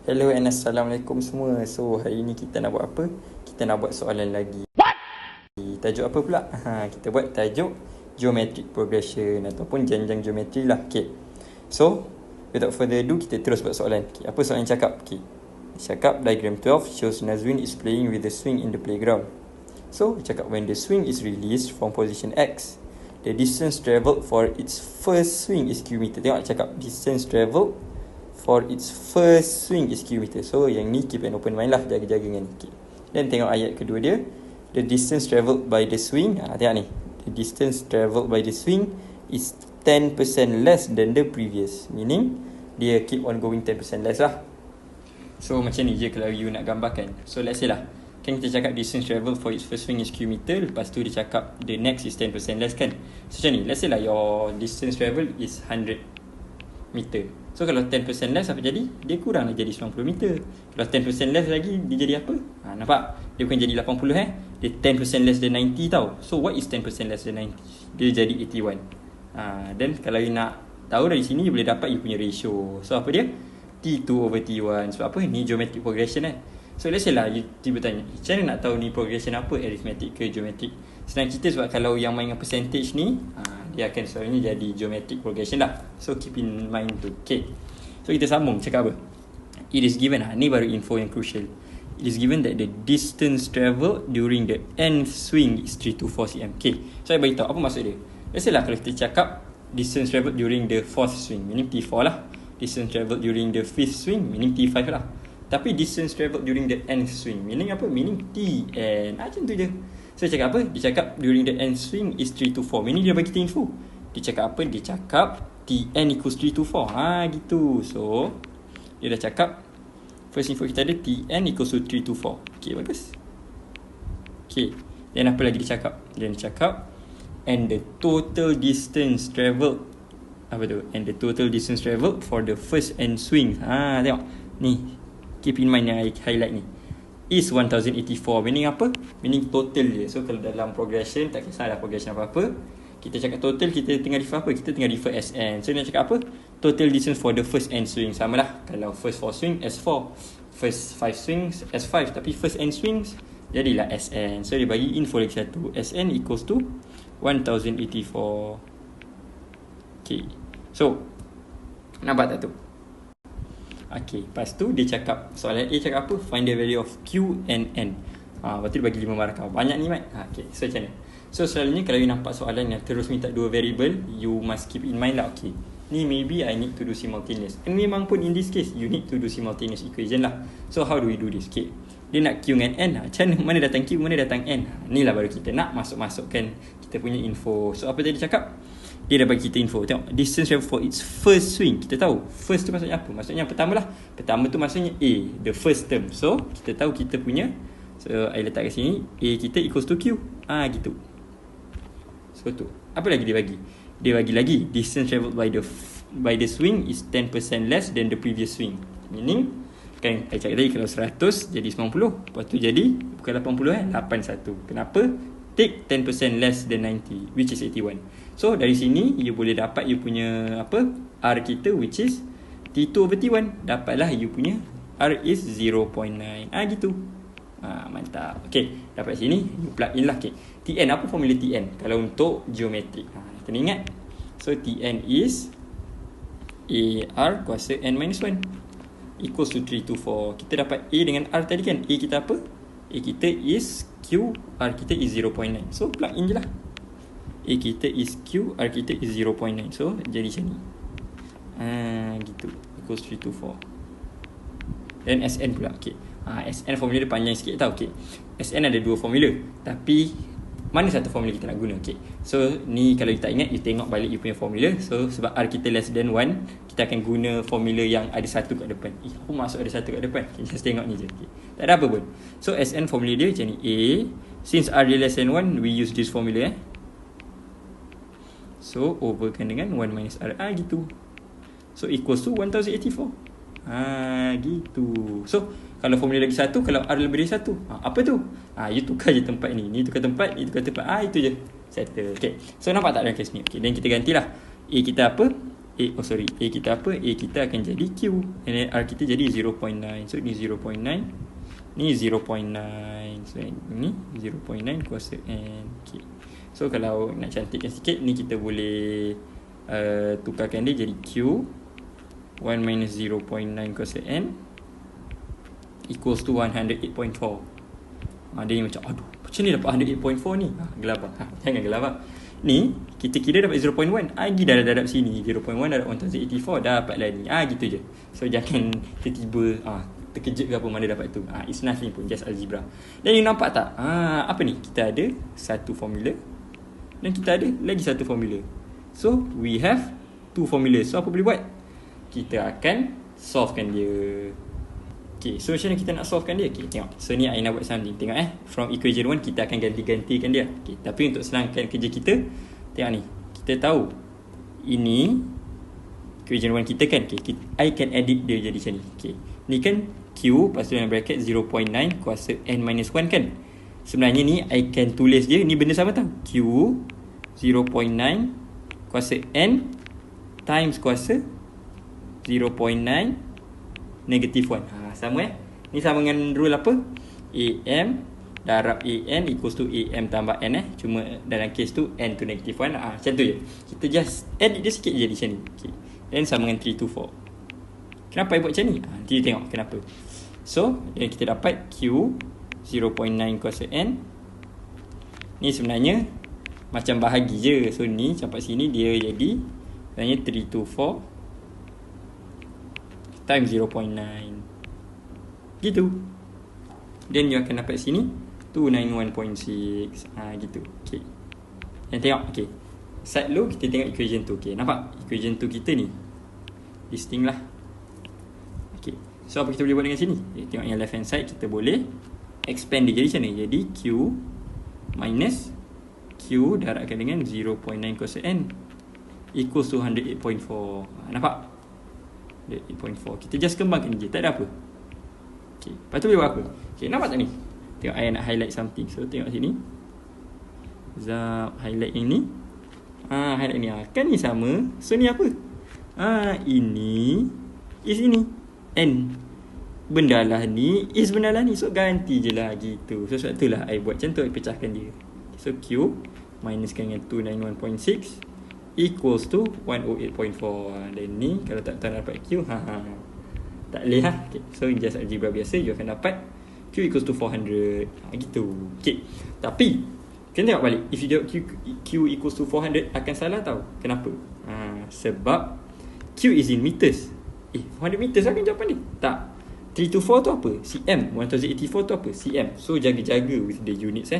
Hello and Assalamualaikum semua. So hari ni kita nak buat apa? Kita nak buat soalan lagi. Tajuk apa pula? Kita buat tajuk geometric progression ataupun jenjang geometri lah. Okay. So without further ado, kita terus buat soalan. Okay. Apa soalan cakap? Okay. Cakap diagram 12 shows Nazwin is playing with the swing in the playground. So cakap when the swing is released from position X, the distance travelled for its first swing is Q meter. Tengok cakap distance travelled for its first swing is Q meter. So yang ni keep an open mind lah, jaga-jaga dengan ni. Okay. Dan tengok ayat kedua dia, the distance travelled by the swing, tengok ni, the distance travelled by the swing is 10% less than the previous. Meaning dia keep on going 10% less lah. So macam ni je kalau you nak gambarkan. So let's say lah, kan kita cakap distance travelled for its first swing is Q meter, lepas tu dia cakap the next is 10% less kan. So macam ni, let's say lah your distance travelled is 100 meter. So kalau 10% less apa jadi? Dia kurang lah, jadi 90 meter. Kalau 10% less lagi, dia jadi apa? Nampak? Dia bukan jadi 80 Dia 10% less than 90 tau. So what is 10% less than 90? Dia jadi 81. Dan kalau you nak tahu dari sini, you boleh dapat you punya ratio. So apa dia? T2 over T1. Sebab apa? Ni geometric progression kan. So let's say lah, you tiba tanya, macam mana nak tahu ni progression apa? Arithmetic ke geometric? Senang cerita sebab kalau yang main dengan percentage ni, dia akan selalunya jadi geometric progression lah. So keep in mind tu. Okay. So kita sambung cakap apa? It is given, ni baru info yang crucial. It is given that the distance travelled during the nth swing is 324 cm. Okay. So saya beritahu apa maksud dia. Let's say lah kalau kita cakap distance travelled during the fourth swing, meaning T4 lah. Distance travelled during the fifth swing, meaning T5 lah. Tapi distance travelled during the nth swing, meaning apa? Meaning Tn. Macam tu je. So dia cakap apa? Dia cakap during the nth swing is 324. Meaning dia bagi kita info. Dia cakap apa? Dia cakap Tn equals 324. Gitu. So dia dah cakap, first info kita ada Tn equals to 324. Okay, bagus. Okay. Dan apa lagi dia cakap? Dia cakap and the total distance travelled, apa tu? And the total distance travelled for the first n swing. Tengok. Ni. Keep in mind yang highlight ni. Is 1084. Meaning apa? Meaning total je. So kalau dalam progression, tak kisahlah progression apa-apa, kita cakap total, kita tengah refer apa? Kita tengah refer Sn. So dia nak cakap apa? Total distance for the first n swing. Sama lah. Kalau first 4 swing, S4. First 5 swings, S5. Tapi first n swings, jadilah Sn. So dia bagi info lagi satu. Sn equals to 1084. Okay. So nampak tak tu? Okay, lepas tu dia cakap, soalan A cakap apa? Find the value of Q and N. Lepas tu dia bagi 5 markah. Banyak ni, Mat. Okay, so macam mana? So selalunya kalau you nampak soalan yang terus minta dua variable, you must keep in mind lah, okay, ni maybe I need to do simultaneous. And memang pun in this case, you need to do simultaneous equation lah. So how do we do this? Okay, dia nak Q dengan N. Macam mana datang Q, mana datang N? Ni lah baru kita nak masuk-masukkan kita punya info. So apa tadi cakap? Dia dah bagi kita info. Tengok, distance travel for its first swing. Kita tahu first tu maksudnya apa? Maksudnya yang pertama lah. Pertama tu maksudnya A, the first term. So kita tahu kita punya, so I letak kat sini, A kita equals to Q. Gitu. So tu. Apa lagi dia bagi? Dia bagi lagi distance travelled by the swing is 10% less than the previous swing. Meaning kan I cakap tadi kalau 100 jadi 90. Lepas tu jadi bukan 80 81. Kenapa? Take 10% less than 90, which is 81. So dari sini you boleh dapat you punya apa? R kita, which is T2 over T1. Dapatlah you punya R is 0.9. Gitu. Mantap. Okay, dapat sini you plug in lah. Okay, Tn, apa formula Tn kalau untuk geometrik? Kena ingat. So Tn is AR kuasa n minus 1 equals to 324. Kita dapat A dengan R tadi kan. A kita apa? A kita is Q, R kita is 0.9. So plug in je lah. A kita is Q, R kita is 0.9. So jadi macam ni. Gitu. Equals 324. Dan Sn pula. Okay. Sn formula dia panjang sikit tau. Okay. Sn ada dua formula. Tapi mana satu formula kita nak guna? Okay. So ni kalau you tak ingat, you tengok balik you punya formula. So sebab R kita less than 1, kita akan guna formula yang ada satu kat depan. Apa maksud ada satu kat depan? Okay, just tengok ni je. Okay. Tak ada apa pun. So Sn formula dia macam ni. A, since R dia less than 1, we use this formula. So overkan dengan 1 minus R. Gitu. So equals to 1084. Gitu. So kalau formula lagi satu, kalau R lebih dari satu, apa tu? You tukar je tempat ni. Ni tukar tempat, ni tukar tempat. Itu je. Settle. Okay. So nampak tak dalam kes ni? Okay. Dan kita gantilah. A kita apa? A kita apa? A kita akan jadi Q. And then R kita jadi 0.9. So ni 0.9. Ni 0.9. So ni 0.9 kuasa N. Okay. So kalau nak cantikkan sikit, ni kita boleh tukarkan dia jadi Q 1 minus 0.9 kuasa N equals to 108.4. Dia macam, aduh, macam ni dapat 108.4 ni? Gelabah. Jangan gelabah. Ni, kita kira dapat 0.1. Lagi dah darab sini. 0.1 darab 1084. Dapatlah ni. Gitu je. So, jangan tiba-tiba terkejut ke apa mana dapat tu. It's nothing pun. Just algebra. Dan you nampak tak? Apa ni? Kita ada satu formula. Dan kita ada lagi satu formula. So, we have two formula. So, apa boleh buat? Kita akan solvekan dia. Okay, so macam mana kita nak solvekan dia? Okay, tengok. So ni I nak buat something. Tengok from equation 1 kita akan ganti-gantikan dia. Okay, tapi untuk senangkan kerja kita, tengok ni. Kita tahu ini equation 1 kita kan. Okay, I can edit dia jadi macam ni. Okay, ni kan Q, lepas tu dalam bracket 0.9 kuasa N minus 1 kan. Sebenarnya ni I can tulis dia, ni benda sama tau. Q 0.9 kuasa N times kuasa 0.9 negative 1. Sama Ni sama dengan rule apa? AM darab AN equals to AM tambah N Cuma dalam case tu N tu negative 1. Macam tu je. Kita just edit dia sikit je jadi macam ni. Okay. Then sama dengan 3 to 4. Kenapa I buat macam ni? Nanti tengok kenapa. So, yang kita dapat Q 0.9 kuasa N. Ni sebenarnya macam bahagi je. So, ni sampai sini dia jadi sebenarnya 3 to 4 times 0.9. Gitu. Then you akan dapat sini 291.6. Gitu. Okay. Dan tengok. Okay. Side low kita tengok equation tu. Okay. Nampak? Equation tu kita ni. Listing lah. Okay. So apa kita boleh buat dengan sini? Okay. Tengok yang left hand side kita boleh expand dia jadi macam ni. Jadi Q minus Q darabkan dengan 0.9 cos N equals to 108.4. Nampak? 108.4. Kita just kembangkan je. Tak ada apa. Okay. Lepas tu boleh buat apa? Okay, nampak tak ni? Tengok I nak highlight something. So tengok sini. Zap highlight yang ni. Highlight ni. Kan ni sama. So ni apa? Ini is ini. N. Benda lah ni is benda lah ni. So ganti je lah gitu. So sebab tu lah I buat macam tu. I pecahkan dia. So Q minuskan dengan 291.6 equals to 108.4. Dan ni kalau tak tahu dapat Q, tak boleh lah. Okay. So just algebra biasa, you akan dapat Q equals to 400. Gitu. Okay. Tapi kena tengok balik. If you jawab Q equals to 400, akan salah tau. Kenapa? Sebab Q is in meters. 400 meters akan jawapan ni. Tak. 3 to 4 tu apa? cm. 1084 tu apa? cm. So jaga-jaga with the units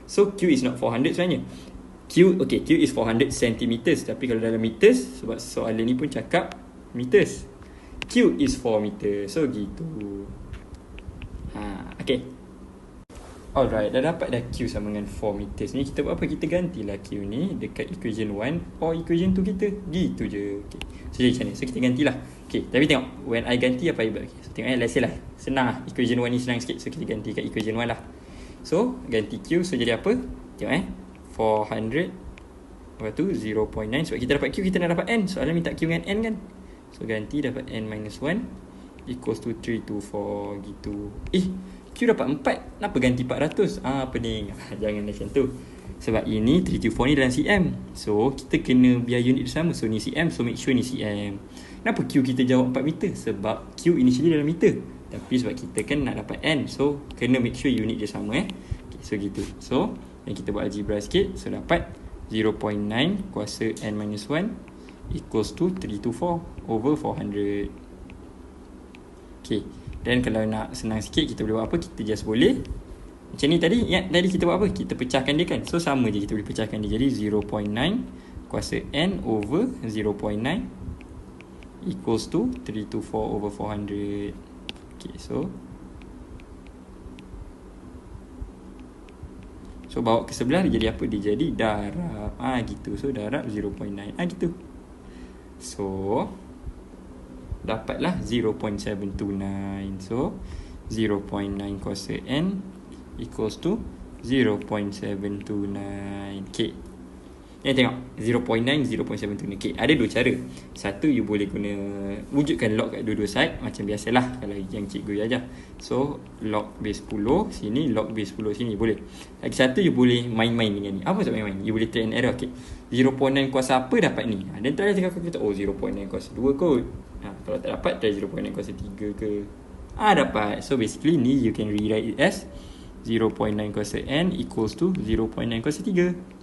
So Q is not 400 sebenarnya. Q is 400 centimeters. Tapi kalau dalam meters, sebab soalan ni pun cakap meters, Q is 4 meter. So gitu. Okay. Alright, dah dapat dah Q sama dengan 4 meters ni. Kita buat apa? Kita gantilah Q ni dekat equation 1 or equation 2 kita. Gitu je. Okay. So jadi macam ni. So kita gantilah. Okay, tapi tengok when I ganti apa I buat? Okay. So tengok let's say lah. Senang lah. Equation 1 ni senang sikit. So kita ganti kat equation 1 lah. So ganti Q. So jadi apa? Tengok 400. Lepas tu 0.9. Sebab kita dapat Q, kita nak dapat N. Soalan minta Q dengan N kan. So ganti dapat N minus 1 equals to 324 gitu. Q dapat 4. Kenapa ganti 400? Pening. Jangan macam tu. Sebab ini 324 ni dalam cm. So kita kena biar unit sama. So ni cm. So make sure ni cm. Kenapa Q kita jawab 4 meter? Sebab Q initially dalam meter. Tapi sebab kita kan nak dapat N. So kena make sure unit dia sama Okay, so gitu. So yang kita buat algebra sikit. So dapat 0.9 kuasa N minus 1 equals to 324 over 400. Okay. Dan kalau nak senang sikit, kita boleh buat apa? Kita just boleh macam ni tadi. Tadi kita buat apa? Kita pecahkan dia kan. So sama je kita boleh pecahkan dia. Jadi 0.9 kuasa N over 0.9 equals to 324 over 400. Okay, so bawa ke sebelah dia jadi apa? Dia jadi darab. Gitu. So darab 0.9. Gitu. So dapatlah 0.729. So 0.9 kuasa N equals to 0.729. Okay. Tengok 0.9, 0.7 ni. Okay, ada dua cara. Satu, you boleh guna wujudkan log kat dua-dua side macam biasalah kalau yang cikgu ajar. So log base 10 sini, log base 10 sini, boleh. Lagi satu, you boleh main-main dengan ni. Apa maksud main-main? You boleh try and error. Okay, 0.9 kuasa apa dapat ni? Dan try tengok kita, 0.9 kuasa 2 kot. Kalau tak dapat, try 0.9 kuasa 3 ke. Dapat. So basically ni you can rewrite it as 0.9 kuasa n equals to 0.9 kuasa 3.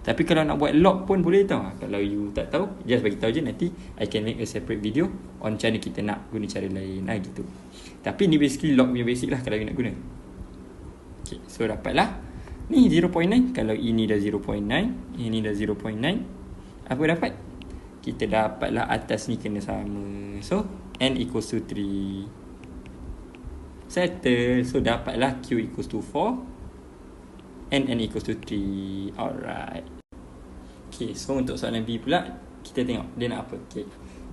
Tapi kalau nak buat log pun boleh tau. Kalau you tak tahu, just bagi tahu je, nanti I can make a separate video on macam mana kita nak guna cara lain gitu. Tapi ni basically log punya basic lah kalau you nak guna. Okay, so dapatlah ni 0.9. Kalau ini dah 0.9, ini dah 0.9, apa dapat? Kita dapatlah atas ni kena sama. So n equals to 3. Settle. So dapatlah q equals to 4 and n equals to 3. Alright. Okay, so untuk soalan B pula, kita tengok dia nak apa. Okay,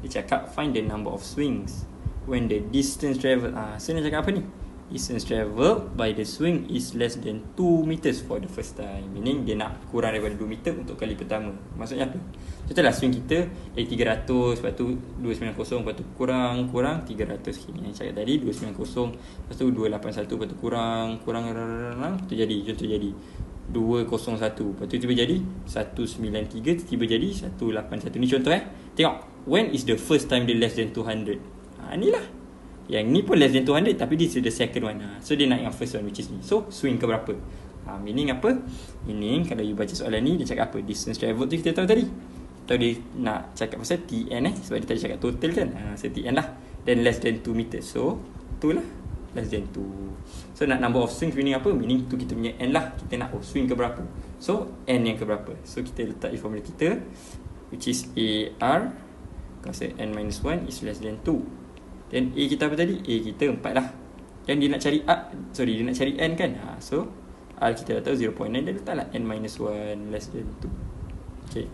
dia cakap find the number of swings when the distance travel. So dia cakap apa ni? Distance travel by the swing is less than 2 meters for the first time. Meaning dia nak kurang daripada 2 meter untuk kali pertama. Maksudnya apa? Contohlah swing kita 300, lepas tu 290, lepas tu kurang 300. Yang cakap tadi 290, lepas tu 281, lepas tu kurang tu jadi, contoh jadi 201, lepas tu tiba jadi 193, tiba jadi 181. Ni contoh Tengok, when is the first time dia less than 200? Inilah. Yang ni pun less than 200, tapi this is the second one. So dia nak yang first one, which is ni. So swing ke berapa? Meaning apa? Meaning kalau you baca soalan ni, dia cakap apa? Distance travel tu kita tahu tadi. Tahu dia nak cakap pasal TN sebab dia tadi cakap total kan. So TN lah. Then less than 2 meters. So tu lah, less than 2. So nak number of swings meaning apa? Meaning tu kita punya N lah. Kita nak swing ke berapa. So N yang ke berapa. So kita letak di formula kita, which is AR kuasa N minus 1 is less than 2. Then A kita apa tadi? A kita 4 lah. Dan dia nak cari dia nak cari N kan. So R kita dah tahu 0.9, dan letaklah N minus 1 less than 2. Okay,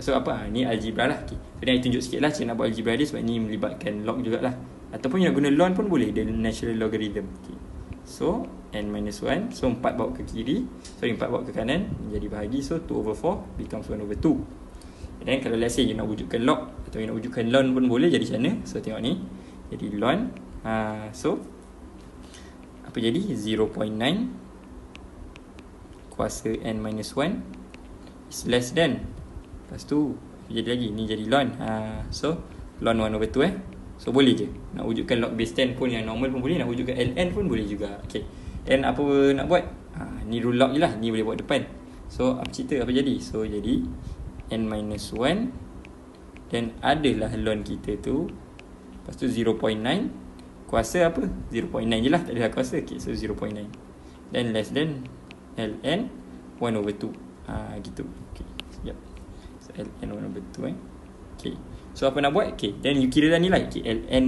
so apa? Ni algebra lah. Okay, so dia tunjuk sikit lah cara nak buat algebra dia, sebab ni melibatkan log jugalah. Ataupun you nak guna log pun boleh, the natural logarithm. Okay, so N minus 1, so 4 bawa ke kiri, 4 bawa ke kanan, menjadi bahagi. So 2 over 4 becomes 1 over 2. Dan kalau let's say you nak wujudkan log atau you nak wujudkan ln pun boleh, jadi macam mana? So tengok ni, jadi ln, so apa jadi? 0.9 kuasa n minus 1 is less than, lepas tu jadi lagi, ni jadi ln, so ln 1 over 2 so boleh je nak wujudkan log base 10 pun yang normal pun boleh, nak wujudkan ln pun boleh juga. Okay, dan apa nak buat? Ni rule log je lah, ni boleh buat depan. So apa cerita, apa jadi? So jadi n minus 1, dan adalah ln kita tu, lepas tu 0.9 kuasa apa? 0.9 je lah, tak ada kuasa. Okay, so 0.9 then less than ln 1 over 2. Gitu. Okay, sekejap. So ln 1 over 2 Okay, so apa nak buat? Okay, then you kira dah nilai. Okay, ln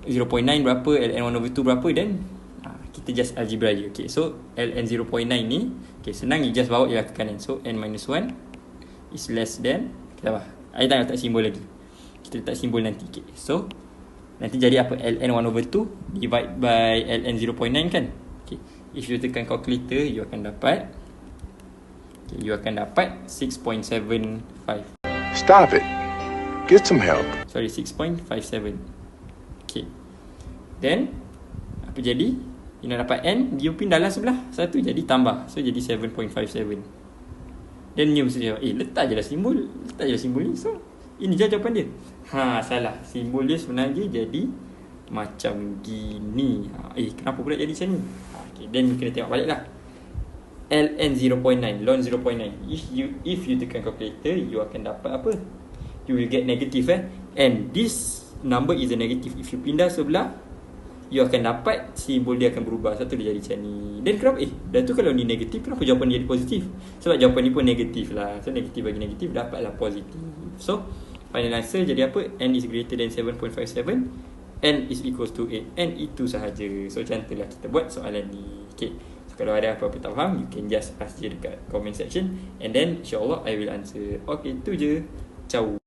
0.9 berapa, ln 1 over 2 berapa, then kita just algebra je. Okay, so ln 0.9 ni, okay, senang, you just bawa je lah ke kanan. So n minus 1 is less than, kita apa? I tak letak simbol lagi, kita letak simbol nanti. Okay, so nanti jadi apa? ln 1 over 2 divide by ln 0.9 kan. Okay, if you tekan calculator, you akan dapat, okay, you akan dapat 6.75. Stop it. Get some help. Sorry, 6.57. Okay, then apa jadi? You nak dapat n, you pindah lah sebelah satu, jadi tambah, so jadi 7.57. Dan you mesti jawab, letak je lah simbol ni. So ini je jawapan dia. Salah, simbol dia sebenarnya jadi macam gini. Kenapa pula jadi macam ni? Okay, then you kena tengok balik lah. ln 0.9, ln 0.9, if you tekan calculator, you akan dapat apa? You will get negative and this number is a negative. If you pindah sebelah, you akan dapat simbol dia akan berubah. Satu dia jadi macam ni. Dan kenapa? Dan tu kalau ni negatif, kenapa jawapan dia jadi positif? Sebab jawapan ni pun negatif lah. So negatif bagi negatif, dapatlah positif. So final answer jadi apa? N is greater than 7.57, N is equals to 8. N itu sahaja. So macam tu lah kita buat soalan ni. Okay, so kalau ada apa-apa tak faham, you can just ask je dekat comment section, and then insyaAllah I will answer. Okay, tu je. Ciao.